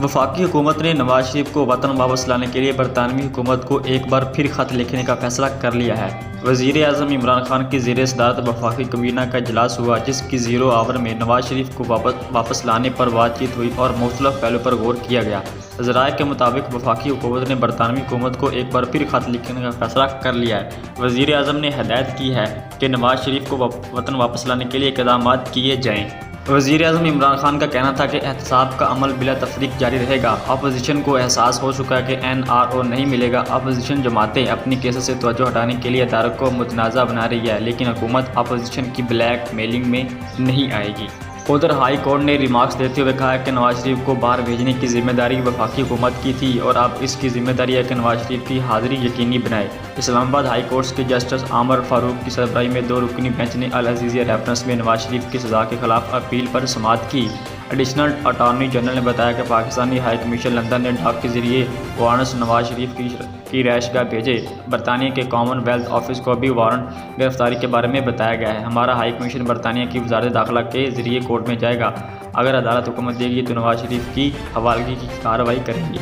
वफाकी हुकूमत ने नवाज शरीफ को वतन वापस लाने के लिए बरतानवी हुकूमत को एक बार फिर खत लिखने का फैसला कर लिया है। वज़ीर आज़म इमरान खान की ज़ेर सदारत वफाकी काबीना का इजलास हुआ, जिसकी 0 आवर में नवाज शरीफ को वापस लाने पर बातचीत हुई और मुख्तलिफ पहलुओं पर गौर किया गया। ज़राए के मुताबिक वफाकी हुकूमत ने बरतानवी हुकूमत को एक बार फिर खत लिखने का फैसला कर लिया है। वज़ीर आज़म ने हिदायत की है कि नवाज शरीफ को वतन वापस लाने के लिए इक़दाम किए जाएँ। वज़ीर आज़म इमरान खान का कहना था कि एहतसाब का अमल बिला तफरीक जारी रहेगा। अपोजिशन को एहसास हो चुका है कि NRO नहीं मिलेगा। अपोजिशन जमातें अपनी केसेस से तवज्जो हटाने के लिए अदालत को मुतनाज़ा बना रही है, लेकिन हुकूमत अपोजिशन की ब्लैक मेलिंग में नहीं आएगी। उधर हाई कोर्ट ने रिमार्क्स देते हुए कहा कि नवाज शरीफ को बाहर भेजने की जिम्मेदारी वफाकी हुकूमत की थी और अब इसकी जिम्मेदारी है कि नवाज शरीफ की हाज़िरी यकीनी बनाए। इस्लामाबाद हाई कोर्ट के जस्टिस आमर फारूक की सरबराही में 2 रुकनी बेंच ने अल अज़ीज़िया रेफरेंस में नवाज शरीफ की सज़ा के खिलाफ अपील पर समाअत की। एडिशनल अटॉर्नी जनरल ने बताया कि पाकिस्तानी हाई कमीशन लंदन ने डाक के जरिए वारंट्स नवाज शरीफ की रहायशगाह भेजे। बरतानिया के कॉमनवेल्थ ऑफिस को भी वारंट गिरफ्तारी के बारे में बताया गया है। हमारा हाई कमीशन बरतानिया की वजारत दाखिला के जरिए कोर्ट में जाएगा। अगर अदालत हुक्म देगी तो नवाज शरीफ की हवालगी की कार्रवाई करेंगे।